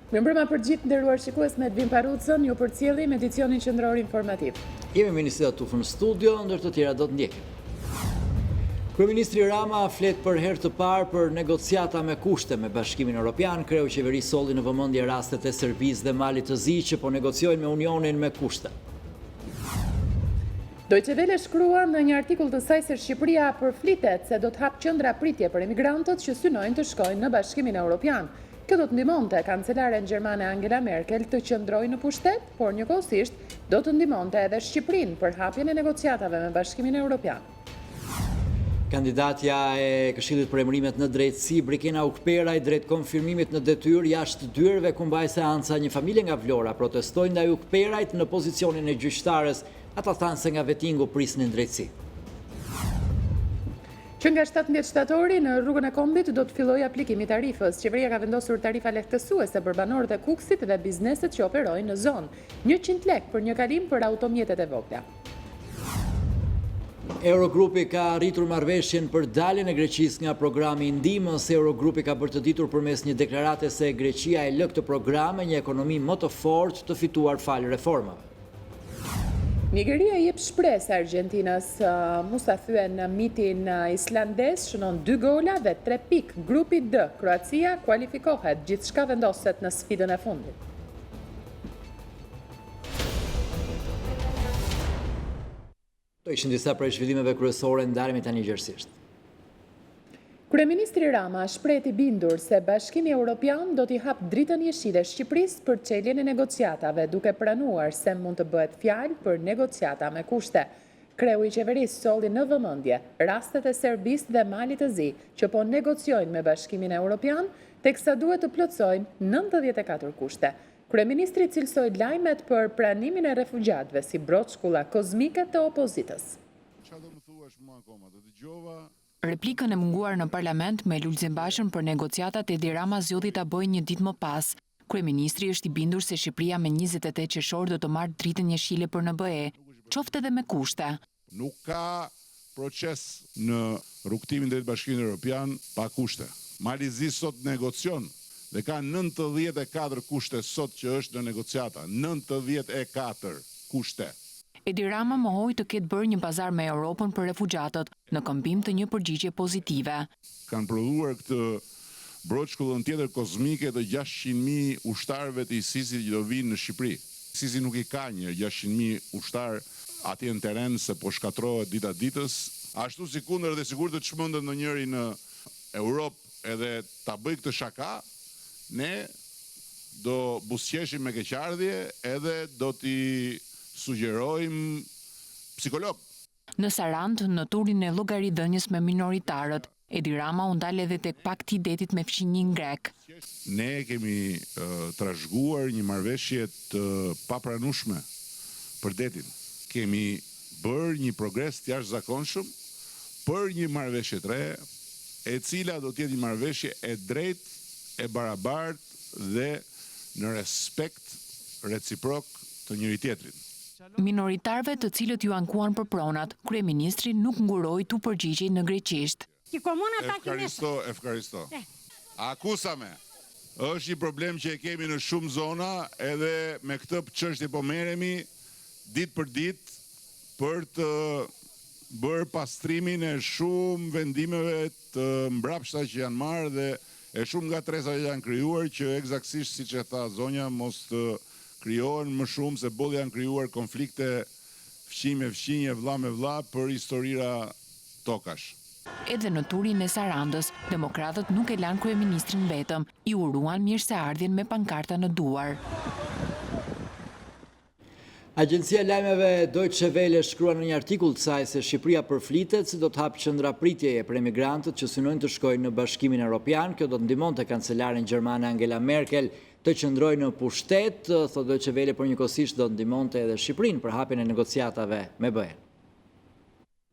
Mirëmbrëma për gjithë nderuar shikues, me Edvin Parucën, ju përcjellim edicionin qendror informativ. Jemi ministri Atuf në studio, ndër të tjera do të ndjekim. Kryeministri Rama flet për herë të parë për negociata me kushte me Bashkimin Evropian. Kreu qeveri solli në vëmendje rastet e Serbisë dhe Malit të Zi që po negociojnë me Unionin me kushte. Deutsche Welle shkrua në një artikull të saj se Shqipëria përflitet se do të hap qendra pritje për emigrantët që synojnë të shkojnë në Bashkimin Evropian. Kjo do të ndihmonte kancelaren gjermane Angela Merkel të qëndrojë në pushtet, por njëkohësisht do të ndihmonte edhe Shqipërinë për hapjen e negociatave me Bashkimin Evropian. Kandidatja e Këshillit për Emërimet në Drejtësi, Brikina Ukperaj, drejt konfirmimit në detyrë jashtë dyerve ku mbaj seanca, një familje nga Vlora protestojnë ndaj Ukperajt në pozicionin e gjyqtares. Ata thanë se nga vetingu prisnin drejtësi. Që nga 17 shtatori në rrugën e Kombit do të fillojë aplikimi i tarifës. Qeveria ka vendosur tarifa lehtësuese për banorët e Kukësit dhe bizneset që operojnë në zonë. 100 lek për një kalim për automjetet e vogla. Eurogrupi ka arritur marrëveshjen për daljen e Greqisë nga programi i ndihmës. Eurogrupi ka bërë të ditur përmes një deklarate se Greqia e lë këtë program me një ekonomi më të fortë të fituar fal reformave. Nigeria jep shpresë Argentinas, Musa thyen në mitin islandez, shënon 2 gola dhe 3 pikë. Grupi D, Kroacia kualifikohet, gjithçka vendoset në sfidën e fundit. To ishin disa prej zhvillimeve kryesore, ndalemi tani gjërësisht. Kryeministri Rama shpreh i bindur se Bashkimi Evropian do t'i hap dritën jeshile Shqipërisë për çeljen e negociatave, duke pranuar se mund të bëhet fjalë për negociata me kushte. Kreu i qeverisë solli në vëmendje rastet e Serbisë dhe Malit të Zi që po negociojnë me Bashkimin Evropian, teksa duhet të plotësojnë 94 kushte. Kryeministri cilësoi lajmet për pranimin e refugjatëve si broçkulla kozmike të opozitës. Çfarë do më thuash mua akoma? Do dëgjova Replikën e munguar në parlament me Lulzim Bashën për negociatat Edi Rama zgjodhi ta bëjë një ditë më pas. Kryeministri është i bindur se Shqipëria me 28 qershor do të marrë dritën jeshile për NBE, qoftë edhe me kushte. Nuk ka proces në rrugtimin drejt Bashkimit Evropian pa kushte. Mali Zi sot negocion dhe ka 94 kushte sot që është në negociata. 94 kushte. Edi Rama mohoi të ketë bërë një pazar me Europën për refugjatët në këmbim të një përgjigje pozitive. Kanë prodhuar këtë broçkullën tjetër kozmike të 600.000 ushtarëve të ISIS-it që do vinë në Shqipëri. ISIS-i nuk i ka një 600.000 ushtar atje në teren se po shkatrohet dita ditës. Ashtu si kundër dhe sigur të çmendet në njëri në Europë edhe ta bëj këtë shaka, ne do buzëqeshim me keqardhje edhe do t'i sugjerojmë psikolog. Në Sarand, në turin e llogaridhënies me minoritarët, Edi Rama u ndal edhe tek pakti i detit me fqinjin grek. Ne kemi trashëguar një marrëveshje të papranueshme për detin. Kemi bërë një progres të jashtëzakonshëm për një marrëveshje të re, e cila do të jetë një marrëveshje e drejtë, e barabartë dhe në respekt reciprok të njëri tjetrit. Minoritarëve të cilët ju ankuan për pronat, kryeministri nuk nguroi tu përgjigjej në greqisht. Efkaristo. Akusame. Është një problem që e kemi në shumë zona, edhe me këtë çështje po merremi ditë për ditë për të bërë pastrimin e shumë vendimeve të mbrapshta që janë marrë dhe e shumë nga tresat që janë krijuar që eksaktësisht siç e tha zonja mos të krijohen më shumë se boll janë krijuar konflikte fqinjë me fqinjë, vëlla me vëlla për historira tokash. Edhe në turin e Sarandës, demokratët nuk e lanë kryeministrin vetëm, i uruan mirëseardhjen me pankarta në duar. Agjencia Lajmeve Deutsche Welle shkrua në një artikull të saj se Shqipëria përflitet se do të hapë qendra pritjeje për emigrantët që synojnë të shkojnë në Bashkimin Evropian. Kjo do të ndihmonte kancelaren gjermane Angela Merkel të qëndrojë në pushtet, thotë Deutsche Welle, por njëkohësisht do të ndihmonte edhe Shqipërinë për hapjen e negociatave me BE-n.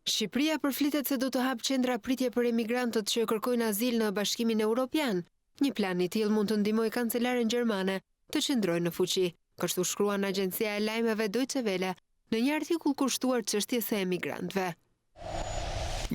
Shqipëria përflitet se do të hapë qendra pritje për emigrantët që kërkojnë azil në Bashkimin Evropian. Një plan i tillë mund të ndihmojë kancelaren gjermane të qëndrojë në fuqi. Kështu shkruan agjencia e lajmeve Deutsche Welle në një artikull kushtuar çështjes së emigrantëve.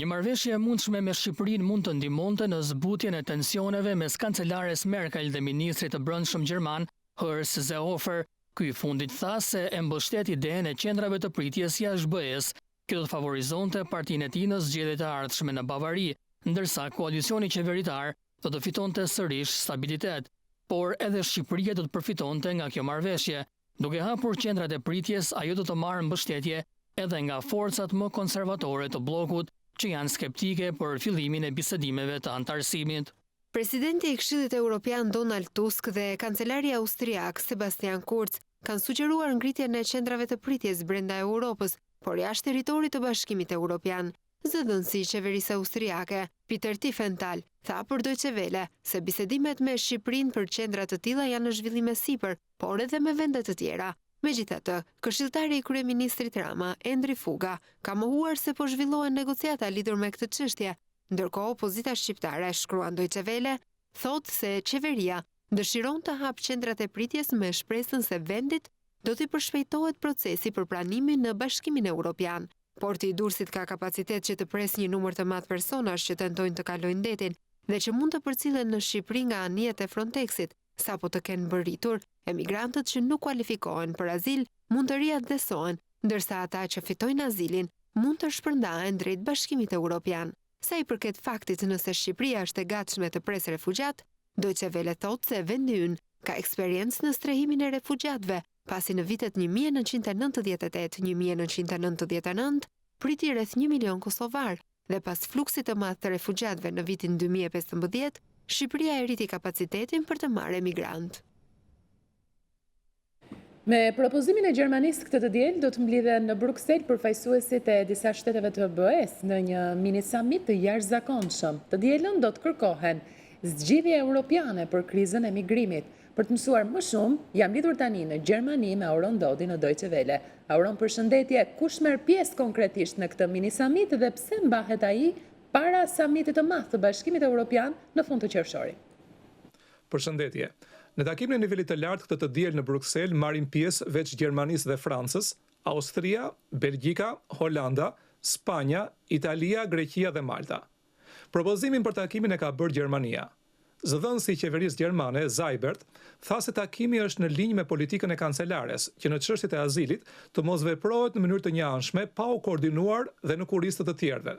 Një marrëveshje e mundshme me Shqipërinë mund të ndihmonte në zbutjen e tensioneve mes kancelares Merkel dhe ministrit të brendshëm gjerman Horst Seehofer. Ky i fundit tha se e mbështet idenë e qendrave të pritjes jashtë BE-s. Kjo do të favorizonte partinë e tij në zgjedhjet e ardhshme në Bavari, ndërsa koalicioni qeveritar do të fitonte sërish stabilitet. Por edhe Shqipëria do të përfitonte nga kjo marrëveshje. Duke hapur qendrat e pritjes, ajo do të marrë mbështetje edhe nga forcat më konservatore të bllokut, që janë skeptike për fillimin e bisedimeve të antarësimit. Presidenti i Këshillit Evropian Donald Tusk dhe kancelari austriak Sebastian Kurz kanë sugjeruar ngritjen e qendrave të pritjes brenda Europës, por jashtë territorit të Bashkimit Evropian. Zëdhënësi i qeverisë austriake, Peter Tiefenthal, tha për Deutsche Welle se bisedimet me Shqipërinë për qendra të tilla janë në zhvillim me sipër, por edhe me vende të tjera. Megjithatë, këshilltari i kryeministrit Rama, Endri Fuga, ka mohuar se po zhvillohen negociata lidhur me këtë çështje, ndërkohë opozita shqiptare, shkruan Deutsche Welle, thotë se qeveria dëshiron të hapë qendrat e pritjes me shpresën se vendit do t'i përshpejtohet procesi për pranimin në Bashkimin Evropian. Porti i Durrësit ka kapacitet që të presë një numër të madh personash që tentojnë të kalojnë ndetin dhe që mund të përcillen në Shqipëri nga anijet e Frontexit, sapo të kenë bërritur, emigrantët që nuk kualifikohen për azil mund të riadhesohen, ndërsa ata që fitojnë azilin mund të shpërndahen drejt Bashkimit Evropian. Sa i përket faktit nëse Shqipëria është e gatshme të presë refugjat, Deutsche Welle thotë se vendi ynë ka eksperiencë në strehimin e refugjatëve, pasi në vitet 1998-1999 priti rreth 1 milion kosovar dhe pas fluksit të madh të refugjatëve në vitin 2015, Shqipëria e rriti kapacitetin për të marrë emigrant. Me propozimin e Gjermanisë këtë të diel, do të mblidhen në Bruksel përfaqësuesit e disa shteteve të BE-s në një mini summit të jashtëzakonshëm. Të dielën do të kërkohen zgjidhje europiane për krizën e migrimit. Për të mësuar më shumë, jam lidhur tani në Gjermani me Auron Dodi në Deutsche Welle. Auron, përshëndetje, kush merr pjesë konkretisht në këtë mini summit dhe pse mbahet ai para summitit të madh të Bashkimit Evropian në fund të qershorit? Përshëndetje. Në takimin e nivelit të lartë këtë të diel në Bruksel marrin pjesë veç Gjermanisë dhe Francës, Austria, Belgjika, Holanda, Spanja, Italia, Greqia dhe Malta. Propozimin për takimin e ka bërë Gjermania. Zëdhënësi i qeverisë gjermane, Seibert, tha se takimi është në linjë me politikën e kancelares, që në çështjet e azilit të mos veprohet në mënyrë të njëanshme pa u koordinuar dhe në kurrizë të tjerëve.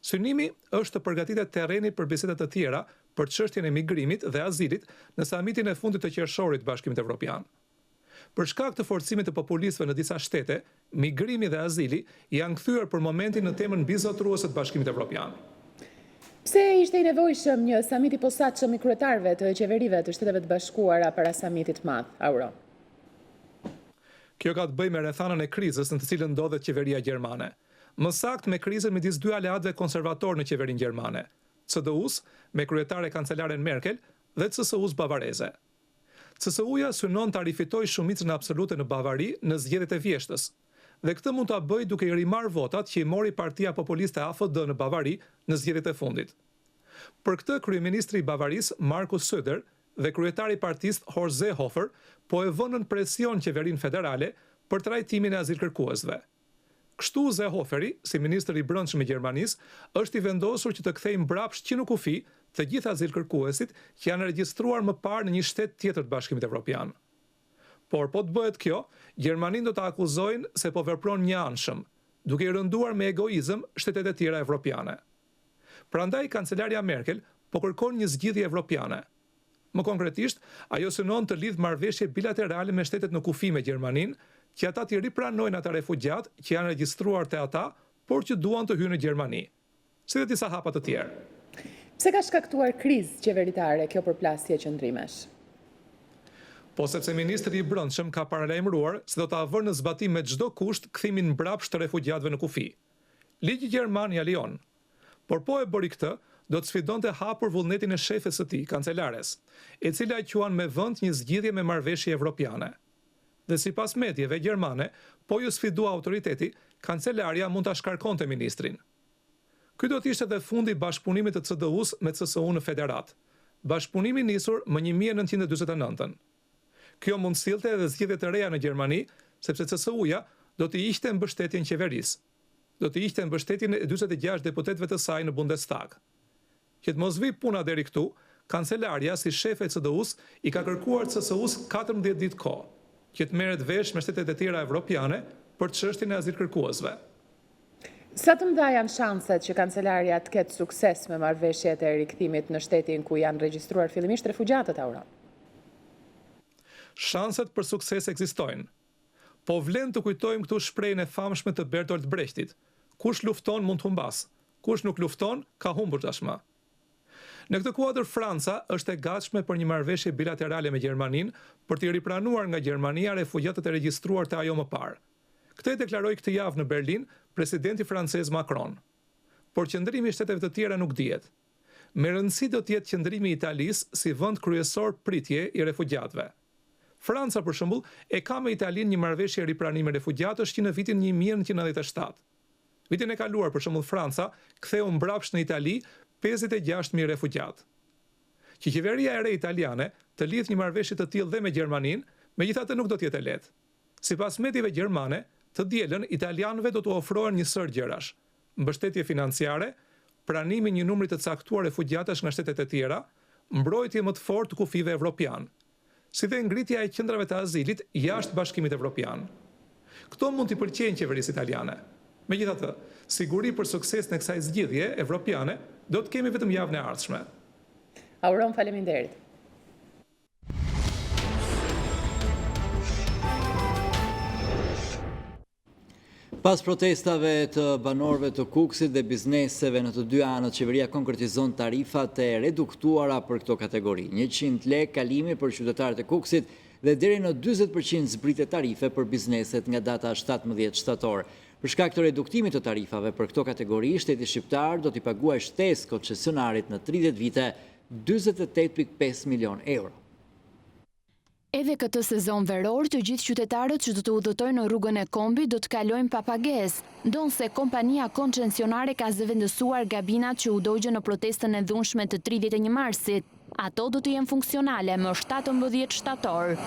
Synimi është të përgatitet terreni për biseda të tjera për çështjen e migrimit dhe azilit në samitin e fundit të qershorit të Bashkimit Evropian. Për shkak të forcimit të populistëve në disa shtete, migrimi dhe azili janë kthyer për momentin në temën mbizotruese të Bashkimit Evropian. Pse ishte i nevojshëm një samit i posaçëm i kryetarëve të qeverive të Shteteve të Bashkuara para samitit të madh, Auro? Kjo ka të bëjë me rrethanën e krizës në të cilën ndodhet qeveria gjermane. Më saktë me krizën midis dy aleatëve konservator në qeverinë gjermane, CDU-s me kryetare kancelaren Merkel dhe CSU-s bavareze. CSU-ja synon ta rifitojë shumicën absolute në Bavari në zgjedhjet e vjeshtës, dhe këtë mund ta bëjë duke i rimarrë votat që i mori Partia Populiste AfD në Bavari në zgjedhjet e fundit. Për këtë kryeministri i Bavarisë Markus Söder dhe kryetari i partisë Horst Seehofer po e vënën presion qeverinë federale për trajtimin e azilkërkuesve. Kështu Seehoferi, si ministri i brendshëm i Gjermanisë, është i vendosur që të kthejë mbrapsht që në kufi të gjithë azilkërkuesit që janë regjistruar më parë në një shtet tjetër të Bashkimit Evropian. Por po të bëhet kjo, Gjermaninë do të akuzojnë se po vepron njëanshëm, duke i rënduar me egoizëm shtetet e tjera evropiane. Prandaj kancelaria Merkel po kërkon një zgjidhje evropiane. Më konkretisht, ajo synon të lidh marrëveshje bilaterale me shtetet në kufi me Gjermaninë, që ata t'i ripranojnë ata refugjat që janë regjistruar te ata, por që duan të hyjnë në Gjermani, si dhe disa hapa të tjerë. Pse ka shkaktuar krizë qeveritare kjo përplasje qëndrimesh? Po sepse ministri i brendshëm ka paralajmëruar se do ta vërë në zbatim me çdo kusht kthimin mbrapsht të refugjatëve në kufi. Ligji gjerman ja lejon. Por po e bëri këtë, do të sfidonte hapur vullnetin e shefes së tij, kancelares, e cila quan me vend një zgjidhje me marrëveshje evropiane. Dhe sipas medjeve gjermane, po ju sfidua autoriteti, kancelaria mund ta shkarkonte ministrin. Ky do të ishte edhe fundi i bashkëpunimit të CDU-s me CSU në federat. Bashkëpunimi nisur më 1949. Kjo mund sillte edhe zgjedhje të reja në Gjermani, sepse CSU-ja do të hiqte mbështetjen qeverisë. do të ishte mbështetjen e 46 deputetëve të saj në Bundestag. Që të mos vi puna deri këtu, kancelarja si shefe e CDU-s i ka kërkuar CSU-s 14 ditë kohë, që të merret vesh me shtetet e tjera evropiane për çështjen e azilkërkuesve. Sa të mëdha janë shanset që kancelarja të ketë sukses me marrëveshjet e rikthimit në shtetin ku janë regjistruar fillimisht refugjatët, Aura? Shanset për sukses ekzistojnë. Po vlen të kujtojmë këtu shprehjen e famshme të Bertolt Brechtit: kush lufton mund të humbas, kush nuk lufton ka humbur tashmë. Në këtë kuadër Franca është e gatshme për një marrëveshje bilaterale me Gjermaninë për të ripranuar nga Gjermania refugjatët e regjistruar të ajo më parë. Këtë e deklaroi këtë javë në Berlin presidenti francez Macron. Por qëndrimi i shteteve të tjera nuk dihet. Me rëndësi do të jetë qëndrimi i Italisë si vend kryesor pritje i refugjatëve. Franca, për shembull, e ka me Italinë një marrëveshje ripranimi refugjatësh që në vitin 1997. Vitin e kaluar, për shembull, Franca ktheu mbrapsht në Itali 56.000 refugjatë. Që qeveria e re italiane të lidhë një marrëveshje të tillë dhe me Gjermaninë, megjithatë nuk do të jetë e lehtë. Sipas mediave gjermane, të dielën italianëve do të ofrohen një sër gjërash: mbështetje financiare, pranimi një numri të caktuar refugjatësh nga shtetet e tjera, mbrojtje më të fortë të kufive evropian, si dhe ngritja e qendrave të azilit jashtë Bashkimit Evropian. Këto mund t'i pëlqejnë qeverisë italiane. Megjithatë, siguri për sukses në kësaj zgjidhje evropiane do të kemi vetëm javën e ardhshme. Auron, faleminderit. Pas protestave të banorëve të Kukësit dhe bizneseve në të dy anët, qeveria konkretizon tarifat e reduktuara për këto kategori. 100 lekë kalimi për qytetarët e Kukësit dhe deri në 40% zbritje tarife për bizneset nga data 17 shtator. Për shkak të reduktimit të tarifave për këto kategori, shteti shqiptar do t'i paguajë shtesë koncesionarit në 30 vite 48.5 milion euro. Edhe këtë sezon veror, të gjithë qytetarët që do të udhëtojnë në rrugën e Kombit do të kalojnë pa pagesë, ndonse kompania koncesionare ka zëvendësuar gabinat që u dogjën në protestën e dhunshme të 31 marsit. Ato do të jenë funksionale më 17 shtator.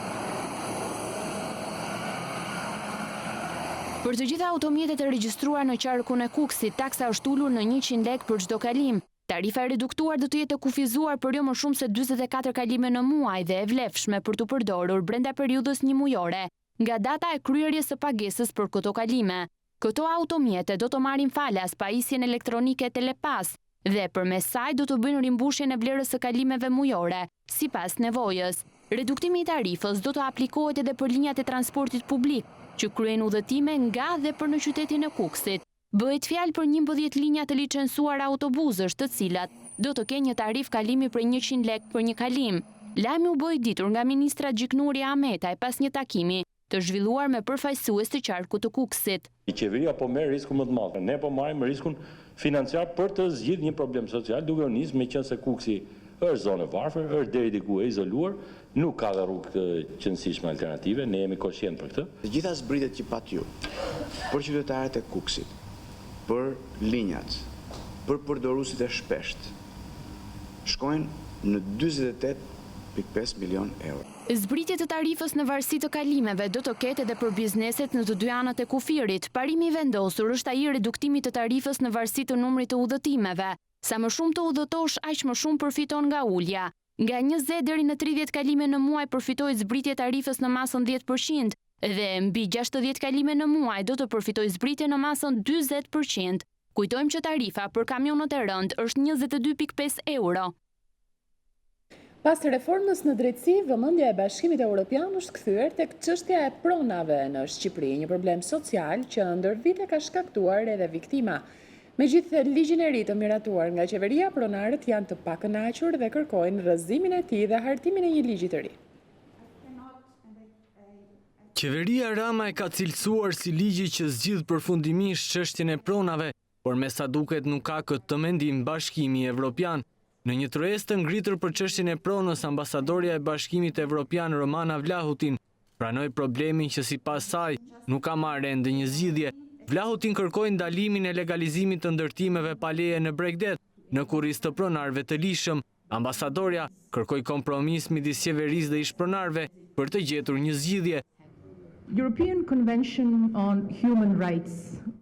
Për të gjitha automjetet e regjistruar në qarkun e Kukësit, taksa është ulur në 100 lekë për çdo kalim. Tarifa e reduktuar do të jetë kufizuar për jo më shumë se 44 kalime në muaj dhe e vlefshme për të përdorur brenda periudhës një mujore, nga data e kryerjes së pagesës për këto kalime. Këto automjete do të marrin falas pajisjen elektronike Telepas dhe përmes saj do të bëjnë rimbushjen e vlerës së kalimeve mujore, sipas nevojës. Reduktimi i tarifës do të aplikohet edhe për linjat e transportit publik, që kryejnë udhëtime nga dhe për në qytetin e Kukësit. Bëhet fjalë për 11 linja të licencuara autobusësh, të cilat do të kenë një tarif kalimi për 100 lekë për një kalim. Lajmi u bë i ditur nga ministra Gjiknuri Ametaj pas një takimi të zhvilluar me përfaqësues të qarkut të Kukësit. Qeveria po merr riskun më të madh. Ne po marrim riskun financiar për të zgjidhur një problem social, duke u nisur me qenë se Kuksi është zonë varfër, është deri diku e izoluar, nuk ka rrugë të qëndësishme alternative, ne jemi koshient për këtë. Të gjitha zbritet që pat ju, për qytetarët e Kukësit, për linjat, për përdoruesit e shpesht, shkojnë në 48.5 milion euro. Zbritje të tarifës në varësi të kalimeve do të ketë edhe për bizneset në të dy anët e kufirit. Parimi i vendosur është ai reduktimi të tarifës në varësi të numrit të udhëtimeve. Sa më shumë të udhëtosh, aq më shumë përfiton nga ulja. Nga 20 deri në 30 kalime në muaj përfitohet zbritje tarifës në masën 10%, dhe mbi 60 kalime në muaj do të përfitojë zbritje në masën 40%. Kujtojmë që tarifa për kamionët e rëndë është 22.5 euro. Pas reformës në drejtësi, vëmendja e Bashkimit Evropian është kthyer tek çështja e pronave në Shqipëri, një problem social që ndër vite ka shkaktuar edhe viktima. Megjithëse ligjin e ri të miratuar nga qeveria, pronarët janë të pakënaqur dhe kërkojnë rrëzimin e tij dhe hartimin e një ligji të ri. Qeveria Rama e ka cilësuar si ligji që zgjidh përfundimisht çështjen e pronave, por me sa duket nuk ka këtë të mendim Bashkimi Evropian. Në një tërheqës të ngritur për çështjen e pronës, ambasadorja e Bashkimit Evropian Romana Vlahutin pranoi problemin që sipas saj nuk ka marrë ende një zgjidhje. Vlahutin kërkoi ndalimin e legalizimit të ndërtimeve pa leje në Bregdet, në kurriz të pronarëve të lishëm. Ambasadorja kërkoi kompromis midis qeverisë dhe ish pronarëve për të gjetur një zgjidhje. European Convention on Human Rights.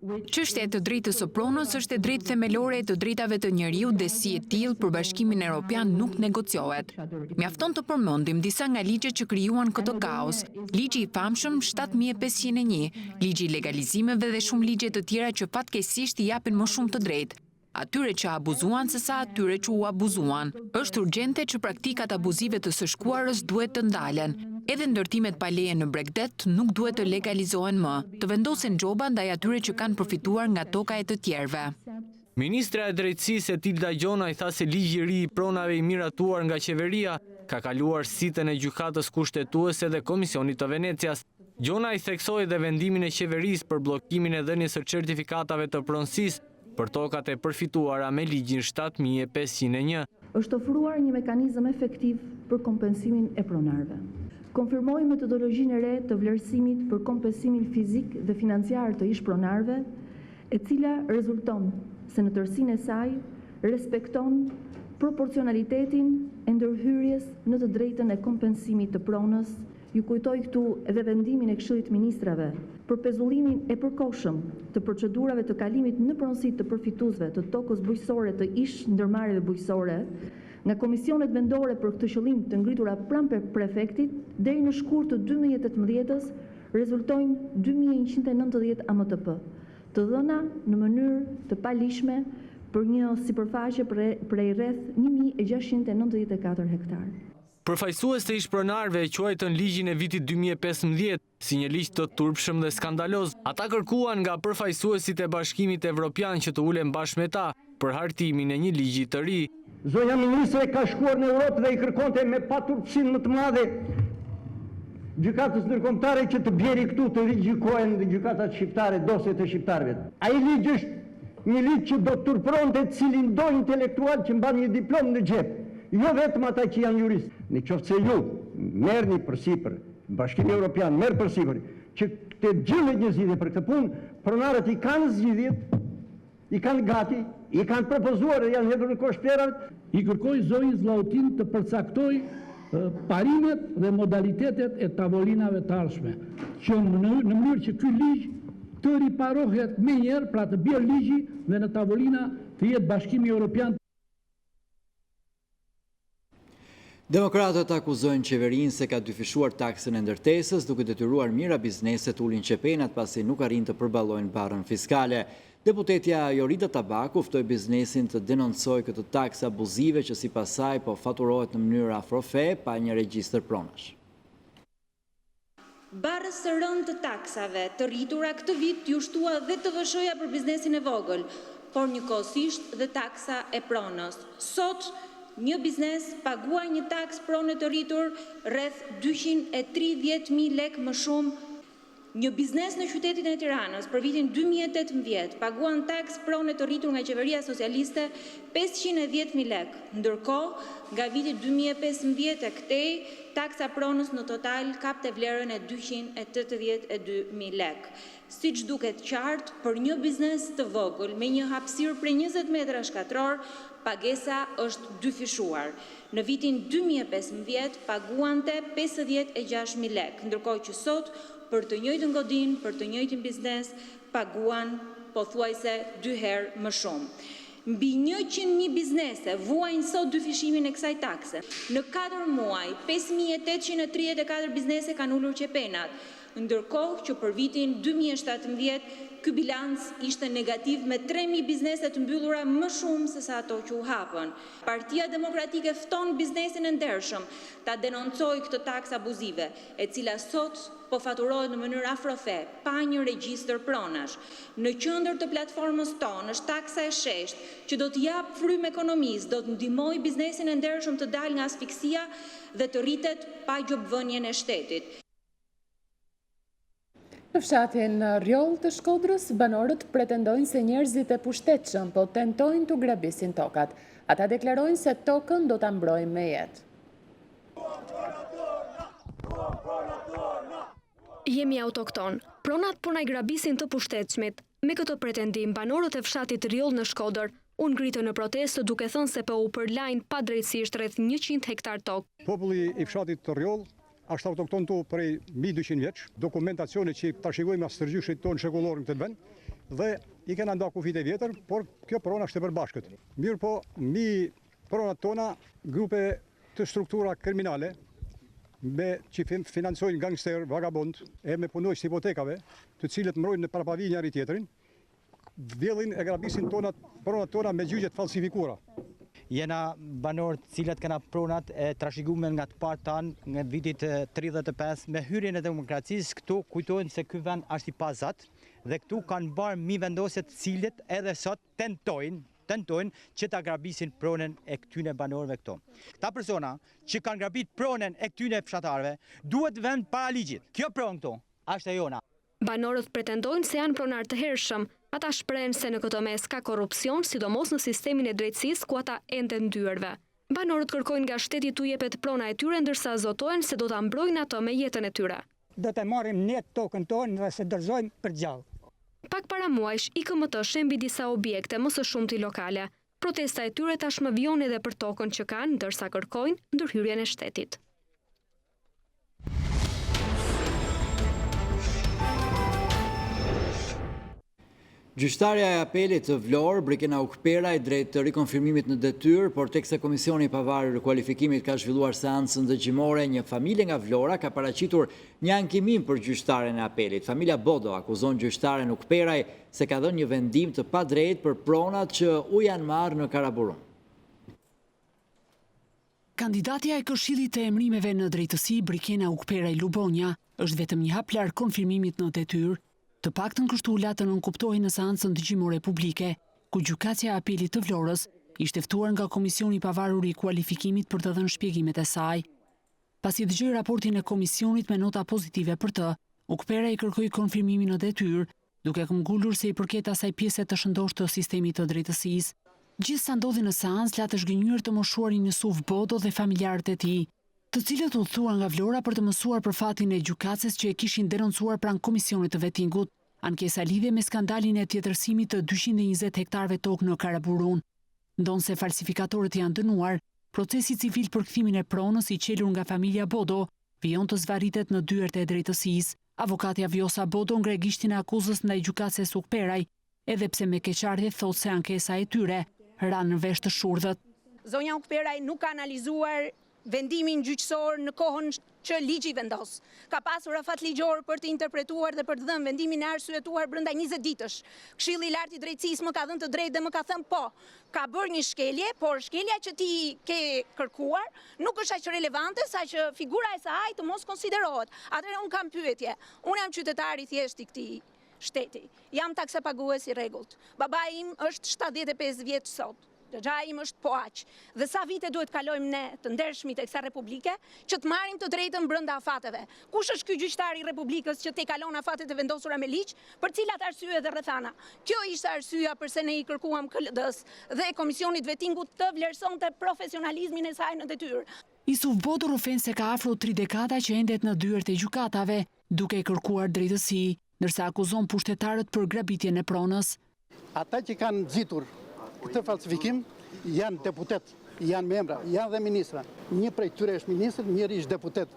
Çështja e të drejtës së pronës është e drejtë themelore e të drejtave të njeriut dhe si e tillë për Bashkimin Evropian nuk negociohet. Mjafton të përmendim disa nga ligjet që krijuan këtë kaos: ligji i famshëm 7501, ligji i legalizimeve dhe shumë ligje të tjera që fatkeqësisht i japin më shumë të drejtë atyre që abuzuan sesa atyre që u abuzuan. Është urgjente që praktikat abuzive të së shkuarës duhet të ndalen. Edhe ndërtimet pa leje në Bregdet nuk duhet të legalizohen më, të vendosen gjoba ndaj atyre që kanë përfituar nga toka e të tjerëve. Ministra e Drejtësisë Tilda Gjona i tha se ligji i ri i pronave i miratuar nga qeveria ka kaluar sitën e gjykatës kushtetuese dhe Komisionit të Venecias. Gjona i theksoi dhe vendimin e qeverisë për bllokimin e dhënies së certifikatave të pronësisë për tokat e përfituara me ligjin 7501. Është ofruar një mekanizëm efektiv për kompensimin e pronarëve. Konfirmoi metodologjinë e re të vlerësimit për kompensimin fizik dhe financiar të ish pronarëve, e cila rezulton se në tërësinë e saj respekton proporcionalitetin e ndërhyrjes në të drejtën e kompensimit të pronës. Ju kujtoj këtu edhe vendimin e Këshillit Ministrave për pezullimin e përkohshëm të procedurave të kalimit në pronësi të përfituesve të tokës bujqësore të ish ndërmarrjeve bujqësore nga komisionet vendore për këtë qëllim të ngritura pranë prefektit deri në shkurt të 2018-s rezultojnë 2190 AMTP, të dhëna në mënyrë të palishme për një sipërfaqe prej rreth 1694 hektar. Përfaqësues të ish-pronarëve e quajtën ligjin e vitit 2015 si një ligj të turpshëm dhe skandaloz. Ata kërkuan nga përfaqësuesit e Bashkimit Evropian që të ulen bashkë me ta për hartimin e një ligji të ri. Zonja ministre ka shkuar në Europë dhe i kërkonte me paturpsinë më të madhe gjykatës ndërkombëtare që të bjeri këtu të rigjikohen dhe gjykatat shqiptare, dosjet e shqiptarëve. Ai ligj është një ligj që do të turpronte cilin do intelektual që mban një diplomë në xhep. Jo vetëm ata që janë juristë. Në qoftë se ju merrni përsipër, Bashkimi Evropian merr përsipër që të gjillet një zgjidhje për këtë punë, pronarët i kanë zgjidhjet, i kanë gati, i kanë propozuar dhe janë hedhur në kosh plerat. I kërkoj zonjës Zllautin të përcaktoj parimet dhe modalitetet e tavolinave të ardhshme, që në mënyrë që ky ligj të riparohet menjëherë, pra të bjerë ligji dhe në tavolina të jetë Bashkimi Evropian. Demokratët akuzojnë qeverinë se ka dyfishuar taksën e ndërtesës, duke detyruar mira bizneset ulin qepenat pasi nuk arrin të përballojnë barrën fiskale. Deputetja Jorita Tabaku ftoi biznesin të denoncojë këtë taksë abuzive që sipas saj po faturohet në mënyrë afrofe pa një regjistër pronash. Barrës së rëndë të taksave të rritura këtë vit ju shtua dhe të vëshoja për biznesin e vogël, por njëkohësisht dhe taksa e pronës. Sot një biznes paguaj një taks pronë të rritur rreth 230.000 lek më shumë. Një biznes në qytetin e Tiranës për vitin 2018 paguan taks pronë të rritur nga qeveria socialiste 510.000 lek, ndërkohë nga viti 2015 e këtej taksa pronës në total kapte vlerën e 282.000 lek. Siç duket qartë, për një biznes të vogël me një hapësirë prej 20 metra shkatror, pagesa është dyfishuar. Në vitin 2015 paguante 56.000 lek, ndërkohë që sot për të njëjtën godinë, për të njëjtin biznes, paguan pothuajse 2 herë më shumë. Mbi 100.000 biznese vuajnë sot dyfishimin e kësaj takse. Në 4 muaj, 5.834 biznese kanë ulur qepenat, ndërkohë që për vitin 2017 ky bilanc ishte negativ me 3.000 biznese të mbyllura më shumë se sa ato që u hapën. Partia Demokratike fton biznesin e ndershëm ta denoncojë këtë taksë abuzive, e cila sot po faturohet në mënyrë afrofe, pa një regjistër pronash. Në qendër të platformës tonë është taksa e sheshtë, që do të jap frymë ekonomisë, do të ndihmojë biznesin e ndershëm të dalë nga asfiksia dhe të rritet pa gjobvënien e shtetit. Në fshatin Rjoll të Shkodrës, banorët pretendojnë se njerëzit e pushtetshëm po tentojnë të grabisin tokat. Ata deklarojnë se tokën do ta mbrojnë me jetë. Jemi autokton. Pronat po na grabisin të pushtetshmit. Me këtë pretendim, banorët e fshatit Rjoll në Shkodër u ngritën në protestë duke thënë se po u përlajnë padrejtësisht rreth 100 hektar tokë. Populli i fshatit të Rjoll është autokton tu prej 1200 vjeç, dokumentacioni që ta shikojmë as stërgjyshit tonë shekullor në këtë vend, dhe i kena nda kufit e vjetër, por kjo prona është e përbashkët. Mirë po, mi pronat tona, grupe të struktura kriminale, që financojnë gangster, vagabond, e me punojës hipotekave, të cilët mbrojnë në parapavi njëri tjetërin, vjellin e grabisin pronat tona me gjyqet falsifikura. Jena banor cilat kena pronat e trashëguar nga të parë tanë nga vitit 35 me hyrjen e demokracisë. Këtu kujtojnë se ky vend është i pazat dhe këtu kanë bërë mi vendosje të cilët edhe sot tentojnë që ta grabisin pronën e këtyne banorëve këto. Këta persona që kanë grabit pronën e këtyne fshatarëve duhet vend para ligjit. Kjo pronë këto është e jona. Banorët pretendojnë se janë pronar të hershëm. Ata shprehen se në këtë mes ka korrupsion, sidomos në sistemin e drejtësisë ku ata ende ndyrëve. Banorët kërkojnë nga shteti t'u jepet prona e tyre ndërsa zotojnë se do ta mbrojnë ato me jetën e tyre. Do të marrim ne tokën tonë dhe se dorëzojmë për gjallë. Pak para muajsh, IKMT shembi disa objekte më së shumti lokale. Protesta e tyre tashmë vijon edhe për tokën që kanë, ndërsa kërkojnë ndërhyrjen e shtetit. Gjyqtarja e apelit të Vlorë, Brikena Ukperaj, drejt të rikonfirmimit në detyrë, por teksa Komisioni i Pavarur i Kualifikimit ka zhvilluar seancën dëgjimore, një familje nga Vlora ka paraqitur një ankimim për gjyqtaren e apelit. Familja Bodo akuzon gjyqtaren Ukperaj se ka dhënë një vendim të padrejtë për pronat që u janë marrë në Karaburun. Kandidatja e Këshillit të Emrimeve në drejtësi, Brikena Ukperaj Lubonja, është vetëm një hap larg konfirmimit në detyrë. Të paktën kështu latën nënkuptohej në seancën dëgjimore publike, ku gjykatja e apelit të Vlorës ishte ftuar nga Komisioni i Pavarur i Kualifikimit për të dhënë shpjegimet e saj. Pasi dëgjoi raportin e komisionit me nota pozitive për të, Ukpera i kërkoi konfirmimin në detyrë, duke këmbgulur se i përket asaj pjese të shëndoshtë të sistemit të drejtësisë. Gjithsa ndodhi në seancë, latë zhgënjur të moshuarin Yusuf Bodo dhe familjarët e tij, të cilët u udhëtuan nga Vlora për të mësuar për fatin e gjykatës që e kishin denoncuar pranë komisionit të vettingut, ankesa lidhje me skandalin e tjetërsimit të 220 hektarëve tokë në Karaburun. Ndonse falsifikatorët janë dënuar, procesi civil për kthimin e pronës i qelur nga familja Bodo vijon të zvarritet në dyert e drejtësisë. Avokatja Vjosa Bodo ngre gishtin e akuzës ndaj gjykatës Ukperaj, edhe pse me keqardhje thotë se ankesa e tyre ranë në vesh të shurdhët. Zonja Ukperaj nuk ka analizuar vendimin gjyqësor në kohën që ligji vendos. Ka pasur afat ligjor për të interpretuar dhe për të dhënë vendimin e arsyetuar brenda 20 ditësh. Këshilli i Lartë i Drejtësisë më ka dhënë të drejtë dhe më ka thënë po, ka bërë një shkelje, por shkelja që ti ke kërkuar nuk është aq relevante sa që figura e saj të mos konsiderohet. Atëherë unë kam pyetje. Unë jam qytetar i thjeshtë i këtij shteti. Jam taksapagues i rregullt. Babai im është 75 vjeç sot. Dëgja im është po aq. Dhe sa vite duhet kalojmë ne të ndershmit e kësaj republike që të marrim të drejtën brenda afateve. Kush është ky gjyqtar i Republikës që te kalon afatet e vendosura me ligj, për cilat arsye dhe rrethana? Kjo ishte arsyeja pse ne i kërkuam KLD-s dhe Komisionit Vettingut të vlerësonte profesionalizmin e saj në detyrë. Yusuf Bodo rrëfen se ka afro 3 dekada që endet në dyert e gjykatave, duke kërkuar drejtësi, ndërsa akuzon pushtetarët për grabitjen e pronës. Ata që kanë nxitur këtë falsifikim janë deputet, janë membra, janë dhe ministra. Një prej tyre është ministër, njëri është deputet.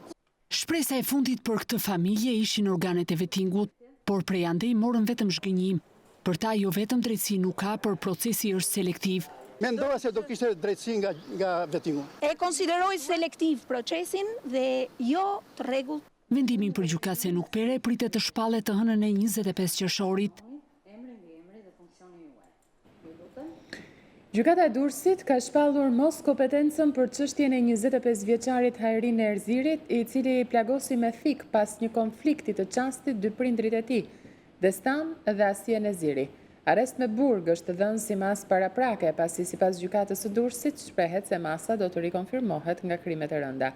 Shpresa e fundit për këtë familje ishin organet e vettingut, por prej andej morën vetëm zhgënjim. Për ta jo vetëm drejtësi nuk ka, por procesi është selektiv. Mendova se do kishte drejtësi nga vettingu. E konsideroj selektiv procesin dhe jo të rregullt. Vendimin për gjykatën Ukpere pritet të shpallet të hënën e 25 qershorit. Gjykata e Durrësit ka shpallur mos kompetencën për çështjen e 25 vjeçarit Hajrin Erzirit, i cili plagosi me thik pas një konflikti të çastit dy prindrit e tij, Destan dhe Asien Erziri. Arrest me burg është dhënë si masë paraprake, pasi sipas gjykatës së Durrësit shprehet se masa do të rikonfirmohet nga krimet e rënda.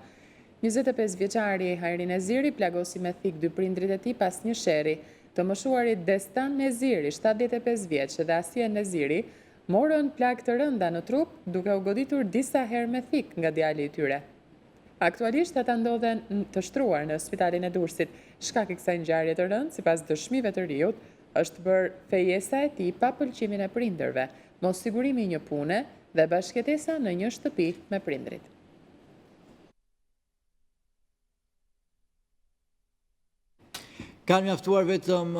25 vjeçari Hajrin Erziri plagosi me thik dy prindrit e tij pas një sherri. Të moshuarit Destan Erziri, 75 vjeç, dhe Asien Erziri morën plagë të rënda në trup, duke u goditur disa herë me thik nga djali i tyre. Aktualisht ata ndodhen të shtruar në spitalin e Durrësit. Shkak i kësaj ngjarje të rëndë, sipas dëshmive të riut, është bërë fejesa e tij pa pëlqimin e prindërve, mos sigurimi një pune dhe bashkëtesa në një shtëpi me prindrit. Kanë mjaftuar vetëm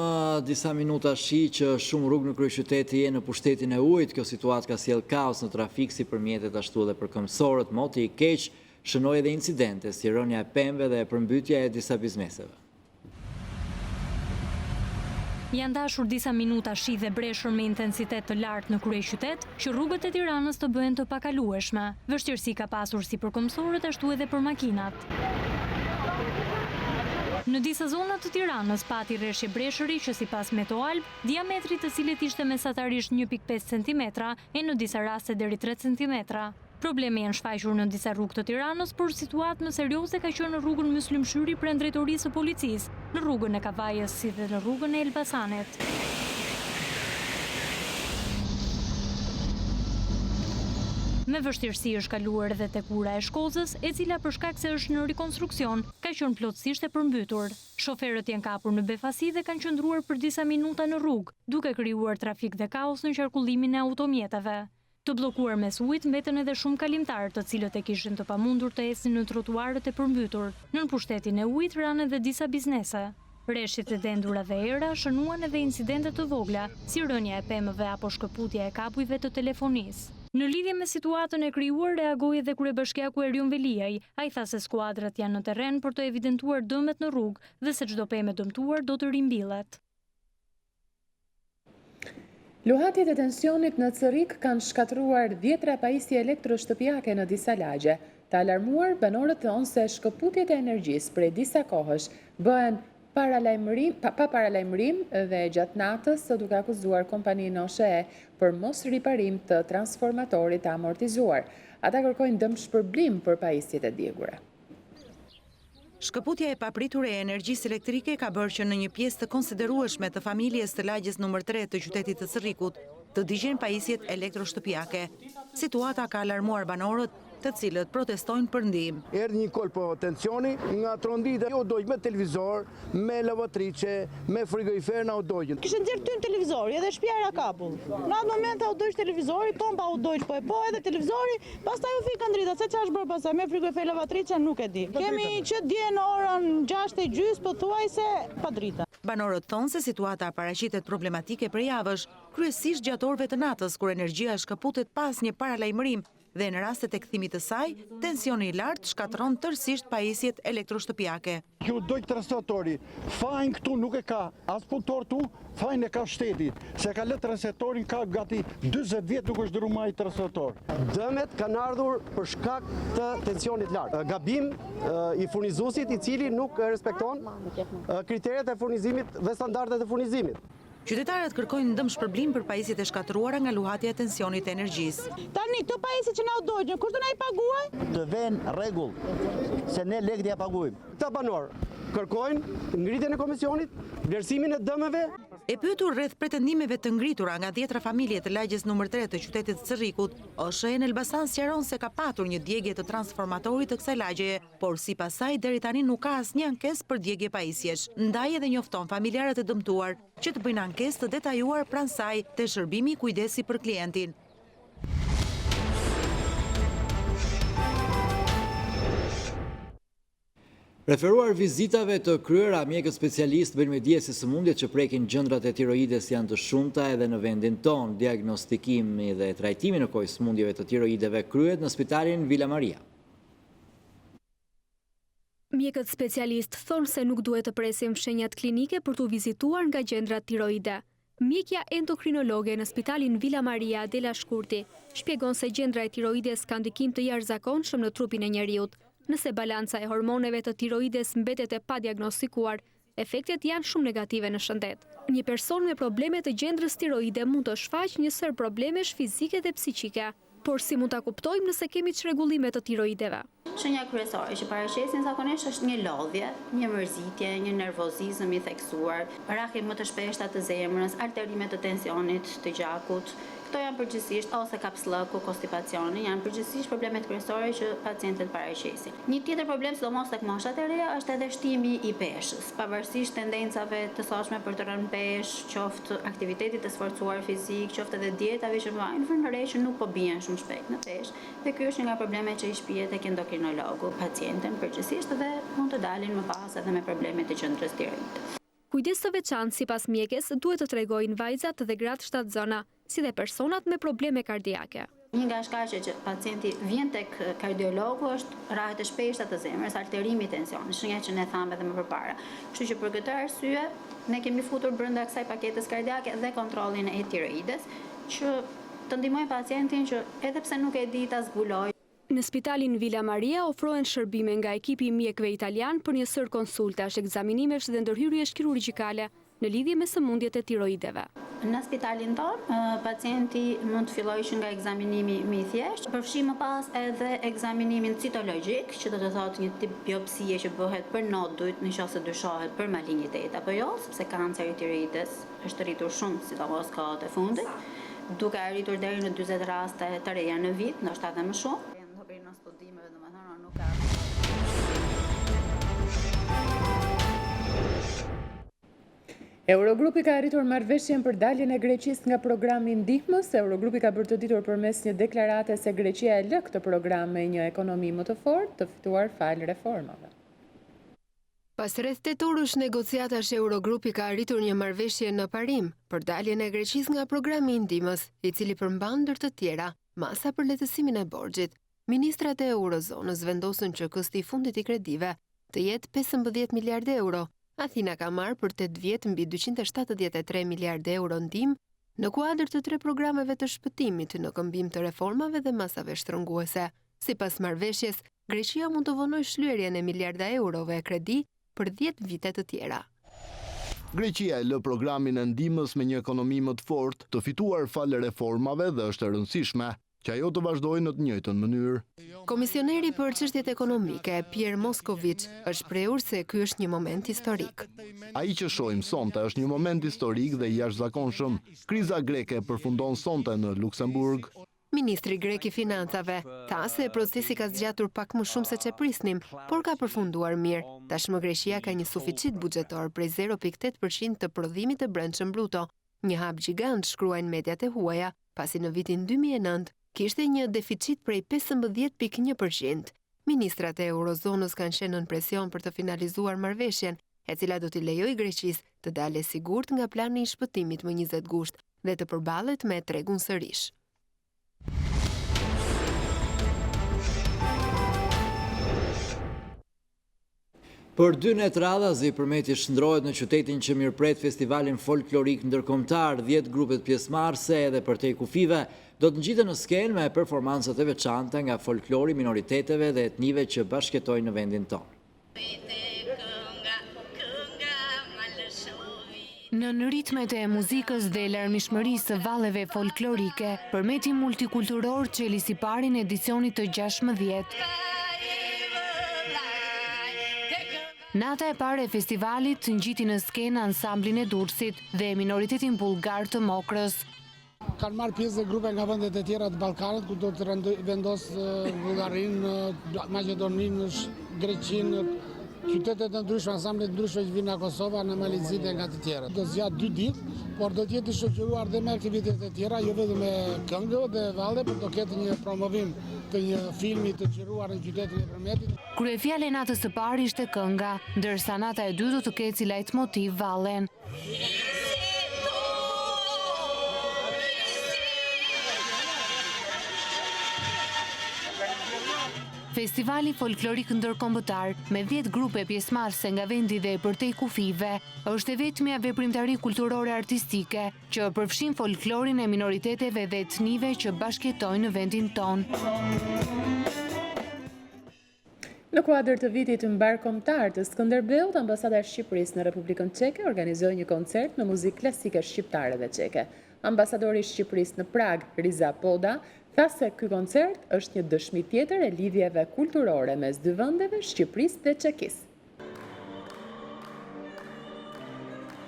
disa minuta shi që shumë rrugë në kryeqyteti jenë në pushtetin e ujit. Kjo situatë ka sjellë kaos në trafik si për mjetet ashtu edhe për këmbësorët. Moti i keq shënoi edhe incidente si rënja e pemëve dhe përmbytja e disa bizneseve. Janë dashur disa minuta shi dhe breshur me intensitet të lartë në kryeqytet, që rrugët e Tiranës të bëhen të pakalueshme. Vështirësi ka pasur si për këmbësorët ashtu edhe për makinat. Në disa zona të Tiranës pati rreshje breshëri që sipas Meteoalb, diametri të cilit ishte mesatarisht 1.5 cm e në disa raste deri 3 cm. Probleme janë shfaqur në disa rrugë të Tiranës, por situatë më serioze ka qenë në rrugën Myslimshyri pranë drejtorisë së policisë, në rrugën e Kavajës si dhe në rrugën e Elbasanit. Me vështirësi është kaluar edhe tek ura e Shkozës, e cila për shkak se është në rikonstruksion, ka qenë plotësisht e përmbytur. Shoferët janë kapur në befasi dhe kanë qëndruar për disa minuta në rrugë, duke krijuar trafik dhe kaos në qarkullimin e automjeteve. Të bllokuar mes ujit mbeten edhe shumë kalimtarë, të cilët e kishin të pamundur të ecnin në trotuarët e përmbytur. Nën pushtetin e ujit ranë edhe disa biznese. Rreshjet e dendura dhe era shënuan edhe incidente të vogla, si rënja e pemëve apo shkëputja e kapujve të telefonisë. Në lidhje me situatën e krijuar reagoi edhe kryebashkiaku Erion Veliaj. Ai tha se skuadrat janë në terren për të evidentuar dëmet në rrugë dhe se çdo pemë dëmtuar do të rimbillet. Luhatjet e tensionit në Cërik kanë shkatruar 10 pajisje elektroshtëpiake në disa lagje. Të alarmuar, banorët thonë se shkëputjet e energjisë prej disa kohësh bëhen pa paralajmërim dhe gjatë natës duke akuzuar kompaninë OSHE për mos riparim të transformatorit të amortizuar. Ata kërkojnë dëmshpërblim për pajisjet e djegura. Shkëputja e papritur e energjisë elektrike ka bërë që në një pjesë të konsiderueshme të familjes të lagjes nr. 3 të qytetit të Cërrikut të digjen pajisjet elektroshtëpiake. Situata ka alarmuar banorët, të cilët protestojnë për ndihmë. Erdhi një kolpo tensioni nga trondita, jo dojnë me televizor, me lavatrice, me frigorifer na u dojnë. Kishte nxjerr ty në televizori edhe shtëpia era kapull. Në atë moment u dojsh televizori, pompa u dojsh po edhe televizori, pastaj u fikën drita, se çfarë bër pastaj me frigorifer lavatrice nuk e di. Kemi që dje në orën 6:30 pothuajse pa drita. Banorët thonë se situata paraqitet problematike për javësh, kryesisht gjatë orëve të natës kur energjia shkëputet pas një paralajmërim dhe në rastet e kthimit të saj, tensioni i lartë shkatron tërësisht pajisjet elektroshtëpiake. Ju dojtë translatori, fajn këtu nuk e ka, as punëtor tu, fajn e ka shteti, se ka lëtë translatorin ka gati 20 vjetë nuk është dërumaj translator. Dëmet kanë ardhur për shkak të tensionit lartë. Gabim i furnizuesit i cili nuk respekton kriteret e furnizimit dhe standardet e furnizimit. Qytetarët kërkojnë dëmshpërblim për pajisjet e shkatruara nga luhatja e tensionit të energjisë. Tani këto pajisje që na u dojnë, kush do na i paguaj? Të vënë rregull, se ne lekët ja paguajmë. Këta banorë kërkojnë ngritjen e komisionit, vlerësimin e dëmeve. E pyetur rreth pretendimeve të ngritura nga 10 familje të lagjes nr. 3 të qytetit të Cërrikut, OSHE në Elbasan sqaron se ka patur një djegje të transformatorit të kësaj lagjeje, por sipas saj deri tani nuk ka asnjë ankesë për djegje pajisjesh. Ndaj edhe njofton familjarët e dëmtuar që të bëjnë ankesë të detajuar pranë saj te shërbimi i kujdesi për klientin. Preferuar vizitave të kryera, mjekët specialistë bëjnë me dije se sëmundjet që prekin gjëndrat e tiroides janë të shumta edhe në vendin tonë. Diagnostikimi dhe trajtimi në kohë sëmundjeve të tiroideve kryhet në spitalin Villa Maria. Mjekët specialistë thonë se nuk duhet të presim shenjat klinike për të vizituar nga gjëndrat tiroide. Mjekja endokrinologe në spitalin Villa Maria Dela Shkurti shpjegon se gjëndra e tiroides ka ndikim të jashtëzakonshëm në trupin e njeriut. Nëse balanca e hormoneve të tiroides mbetet e pa diagnostikuar, efektet janë shumë negative në shëndet. Një person me probleme të gjendrës tiroide mund të shfaqë një sër problemesh fizike dhe psiqike, por si mund ta kuptojmë nëse kemi çrregullime të tiroideve? Shenja kryesore që paraqesin zakonisht është një lodhje, një mërzitje, një nervozizëm i theksuar, rrahje më të shpeshta të zemrës, alterime të tensionit të gjakut. Këto janë përgjithsisht ose kapsllëku, konstipacioni, janë përgjithsisht problemet kryesore që pacientët paraqesin. Një tjetër problem, sidomos tek moshat e reja, është edhe shtimi i peshës, pavarësisht tendencave të sotshme për të rënë peshë, qoftë aktivitetit të sforcuar fizik, qoftë edhe dietave që vajnë në re që nuk po bien shumë shpejt në peshë. Dhe ky është një nga problemet që i shpihet tek endokrinologu pacientën përgjithsisht dhe mund të dalin më pas edhe me probleme të qendrës tiroide. Kujdes të veçantë sipas mjekes duhet të tregojnë vajzat dhe gratë shtatzëna, si dhe personat me probleme kardiake. Një nga shkaqet që pacienti vjen tek kardiologu është rrahjet e shpeshta të zemrës, alterimi i tensionit, shenja që ne thamë edhe më përpara. Kështu që për këtë arsye ne kemi futur brenda kësaj paketes kardiake dhe kontrollin e tiroides, që të ndihmojë pacientin që edhe pse nuk e di ta zbulojë. Në spitalin Villa Maria ofrohen shërbime nga ekipi i mjekëve italian për një sër konsultash, ekzaminimesh dhe ndërhyrjesh kirurgjikale në lidhje me sëmundjet e tiroideve. Në spitalin tonë, pacienti mund të fillojë që nga ekzaminimi më i thjeshtë, përfshi më pas edhe ekzaminimin citologjik, që do të thotë një tip biopsie që bëhet për nodujt nëse dyshohet për malignitet apo jo, sepse kanceri i tiroides është rritur shumë, sidomos kohët e fundit, duke arritur deri në 40 raste të reja në vit, ndoshta edhe më shumë. Eurogrupi ka arritur marrëveshjen për daljen e Greqisë nga programi ndihmës. Eurogrupi ka bërë të ditur përmes një deklarate se Greqia e lë këtë program me një ekonomi më të fortë, të fituar fal reformave. Pas rreth 8 orësh negociatash, Eurogrupi ka arritur një marrëveshje në parim për daljen e Greqisë nga programi ndihmës, i cili përmban ndër të tjera masa për lehtësimin e borxhit. Ministrat e eurozonës vendosën që kosti i fundit i kredive të jetë 15 miliardë euro. Athina ka marrë për 8 vjet mbi 273 miliardë euro ndihmë në kuadër të 3 programeve të shpëtimit në këmbim të reformave dhe masave shtrënguese. Sipas marrëveshjes, Greqia mund të vonojë shlyerjen e miliarda eurove e kredi për 10 vite të tjera. Greqia e lë programin e ndihmës me një ekonomi më të fortë, të fituar fal reformave dhe është e rëndësishme që ajo të vazhdojë në të njëjtën mënyrë. Komisioneri për çështjet ekonomike, Pierre Moscovici, është shprehur se ky është një moment historik. Ai që shohim sonte është një moment historik dhe i jashtëzakonshëm. Kriza greke përfundon sonte në Luksemburg. Ministri grek i financave tha se procesi ka zgjatur pak më shumë se ç'e prisnim, por ka përfunduar mirë. Tashmë Greqia ka një suficit buxhetor prej 0.8% të prodhimit të brendshëm bruto, një hap gjigant, shkruajnë mediat e huaja, pasi në vitin 2009 kishte një deficit prej 15.1%. Ministrat e eurozonës kanë qenë në presion për të finalizuar marrëveshjen, e cila do t'i lejojë Greqisë të dalë sigurt nga plani i shpëtimit më 20 gusht dhe të përballet me tregun sërish. Për 2 net radha, Zi Përmeti shndrohet në qytetin që mirëpret festivalin folklorik ndërkombëtar. 10 grupet pjesëmarrëse edhe përtej kufive do të ngjiten në skenë me performancat e veçanta nga folklori minoriteteve dhe etnive që bashkëtojnë në vendin tonë. Në ritmet e muzikës dhe larmishmërisë së valleve folklorike, Përmeti multikulturor çeli siparin edicionit të 16. Nata e parë e festivalit ngjiti në skenë ansamblin e Durrësit dhe minoritetin bullgar të Mokrës. Kanë marrë pjesë dhe grupe nga vendet e tjera të Ballkanit, ku do të vendosë Bullarinë, Maqedoninë, Greqinë, qytetet e ndryshme, ansamblet ndryshme që vinë nga Kosova, në Malizit dhe nga të tjera. Do zgjat 2 ditë, por do të jetë i shoqëruar dhe me aktivitetet e tjera, jo vetëm me këngë dhe valle, por do ketë një promovim të një filmi të xhiruar në qytetin e Përmetit. Kryefjala e natës së parë ishte kënga, ndërsa nata e dytë do të ketë si lajtmotiv vallen. Festivali folklorik ndërkombëtar me 10 grupe pjesëmarrëse nga vendi dhe përtej kufive është e vetmja veprimtari kulturore artistike që përfshin folklorin e minoriteteve dhe etnive që bashkëtojnë në vendin tonë. Në kuadër të vitit mbarkombëtar të Skënderbeut, Ambasada e Shqipërisë në Republikën Çeke organizoi një koncert me muzikë klasike shqiptare dhe çeke. Ambasadori i Shqipërisë në Prag, Riza Poda, tha se ky koncert është një dëshmi tjetër e lidhjeve kulturore mes dy vendeve, Shqipërisë dhe Çekisë.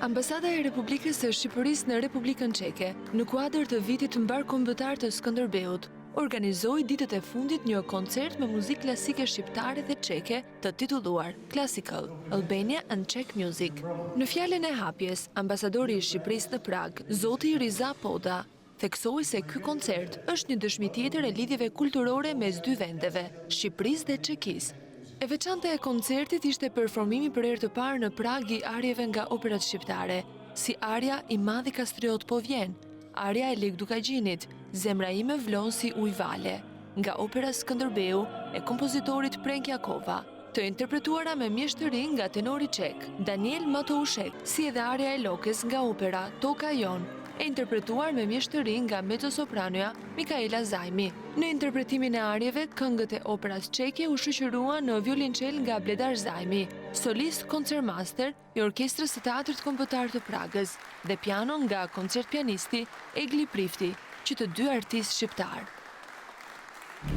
Ambasada e Republikës së Shqipërisë në Republikën Çeke, në kuadër të vitit mbarkombëtar të Skënderbeut, organizoi ditët e fundit një koncert me muzikë klasike shqiptare dhe çeke të titulluar Classical, Albania and Czech Music. Në fjalën e hapjes, ambasadori i Shqipërisë në Prag, zoti Riza Poda, theksoi se ky koncert është një dëshmi tjetër e lidhjeve kulturore mes dy vendeve, Shqipërisë dhe Çekisë. E veçanta e koncertit ishte performimi për herë të parë në Prag i arjeve nga operat shqiptare, si arja I madhi kastriot po vjen, arja e Lig Dukagjinit, Zemra ime vlon si ujë vale, nga opera Skënderbeu e kompozitorit Prenkjakova, të interpretuara me mjeshtëri nga tenori ček, Daniel Matoušek, si edhe arja e Lokës nga opera Toka jon, e interpretuar me mjeshtëri nga mezzosopranoja Mikaela Zajmi. Në interpretimin e arjeve, këngët e operas çeke u shoqëruan në violonçel nga Bledar Zajmi, solist koncertmaster I Orkestrës së Teatrit Kombëtar të Pragës dhe piano nga koncertpianisti Egli Prifti, që të dy artistë shqiptar.